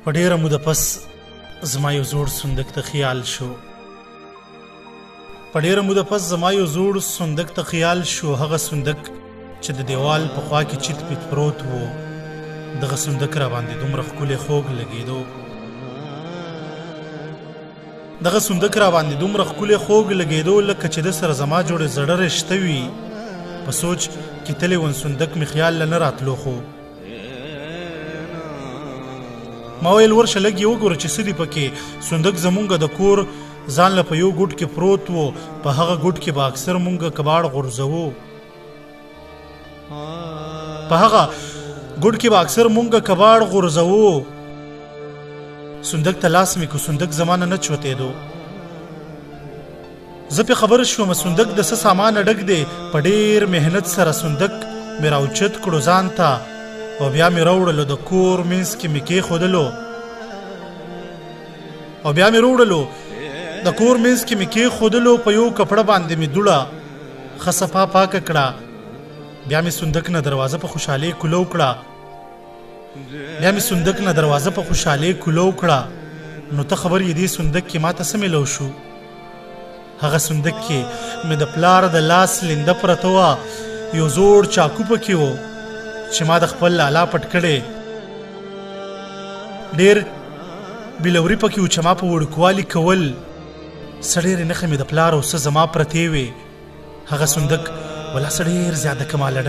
په ډېره موده پس زما یو زوړ صندوق ته خیال شو. په ډېره موده پس زما یو زوړ صندوق ته خیال شو. هغه صندوق چې د دیوال په خوا کې چیت پیت پروت و، دغه صندوق را باندې دومره ښکلی خوږ لګېدو. دغه صندوق را باندې دومره ښکلی خوږ لګېدو لکه چې د سره زما جوړې زړه رشته وي. په سوچ کې تللی ون صندوق مې خیال له نه راتلو. خو ما ویل ورشه لږ یې وګوره چې څه دي پکې. صندوق زمونږ د کور ځان له په یو ګوټ کې پروت و. په هغه ګوټ کې به اکثر مونږ کباړ غورځوو. صندوق ته لاس مې کو، صندوق زمانه نه چوتېدو. زه پې خبر شوم صندوق د څه سامان ډک دی. په ډېر محنت سره صندوق مې راوچت کړو ځان ته، او بیا مې راوړلو د کور منځ کې مې کېښودلو. په یو کپړه باندې مې دوړه ښه صفا پاکه کړه. بیا مې صندوق نه دروازه په خوشحالۍ کولو کړه. نو ته خبر یې دې صندوق کې ما ته څه میلو شو؟ هغه صندوق کې مې د پلار د لاس لنده پرته وه. یو زوړ چاکو پکې و چې ما د خپل لالا پټ کړی. ډېر بلوري پکې و چې ما په وړوکوالي کول. څه ډېرې نښې مې د پلار او څه زما پرتې وې. هغه صندوق ولا څه ډېر زیاته کماله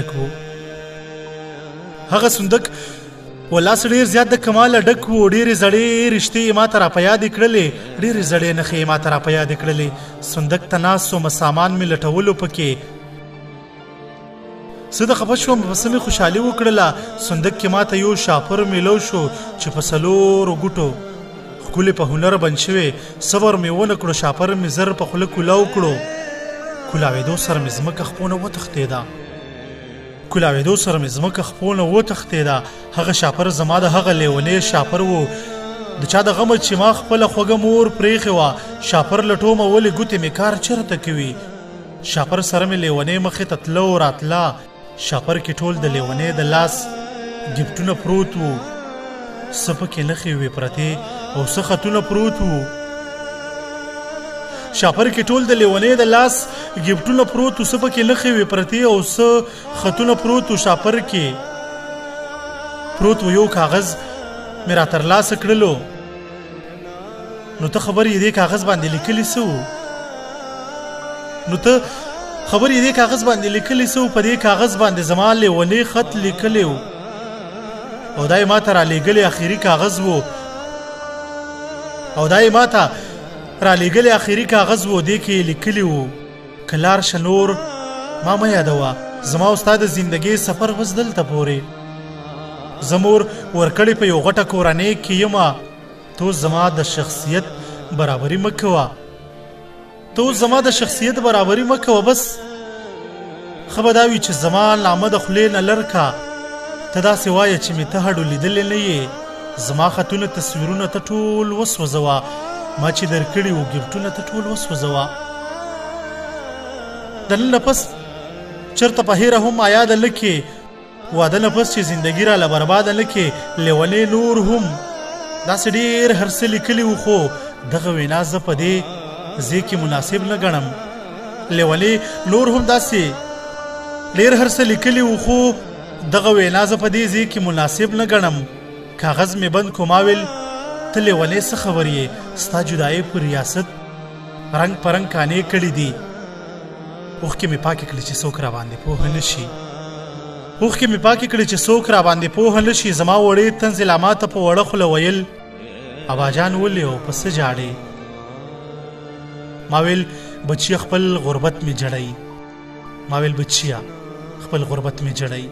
ډک و. ډېرې زړې رشتې یې ما ته راپه یادې کړلې. ډېرې زړې نښې یې ما ته راپه یادې کړلې. صندوق ته ناست وم، سامان مې لټولو پکې. څه د خفه شوم، په څه مې خوشحالي وکړله. صندوق کې ما ته یو شاپر میلو شو چې په 4 ګوټو ښکلې په هنر بند شوی. صبر مې ونه کړو، شاپر مې زر په خوله کولاو کړو. کولاوېدو سره مې ځمکه خپونه وتښتېده. هغه شاپر زما د هغه لیونی شاپر و، د چا د غمه چې ما خپله خوږه مور پرېښې وه. شاپر لټومه ولې ګوتې مې کار چېرته کوي. شاپر سره مې لیونی مخې ته تله او راتله. شاپر کې ټول د لیونی د لاس ګفټونه پروت وو. څه پکې نښې وې پرتې او څه خطونه پروت وو. شاپر کې ټول د لیونی د لاس ګفټونه پروت وو. څه پکې نښې وې پرتې او څه خطونه پروت وو. شاپر کې پروت وو. یو کاغذ مې را ترلاسه کړلو. نو ته خبر یې دې کاغذ باندې لیکلي څه وو؟ په دې کاغذ باندې زما لیونی خط لیکلی و، او دا یې ما ته رالیږلی آخري کاغذ و. دې کې یې لیکلي وو: که لاړ شه نور ما مه یادوه، زما او ستا د زندګۍ سفر اوس دلته پورې. زه مور ورکړې په یو غټه کورنۍ کې یمه. تو زما د شخصیت برابري مه کوه. بس ښه به دا وي چې زما نامه د خولې نه لر کا. ته داسې وایه چې مې ته هډو لیدلی نه یې. زما خطونه تصویرونه ته ټول وسوځوه. ما چې درکړي وو ګفټونه ته ټول وسوځوه. د نن نه پس چېرته په هیره هم یاده نه کې. واده نه پس چې زندګي راله برباده نه کې. لیونی نور هم داسې ډېر هر څه لیکلي وو، خو دغه وینا زه په دې ځای کې مناسب نه ګڼم. کاغذ مې بند کو. ما ویل ته لیونی څه خبر یې؟ ستا جدایۍ په ریاست رنګ پرنګ کانې کړي دي. اوښکې مې پاکې کړي چې څوک راباندې پوهه نه شي. زما وړې تنزیلا ما ته په وړه خوله ویل: اباجان ولې او په څه جاړې؟ ما ویل: بچیه خپل غربت مې جړی.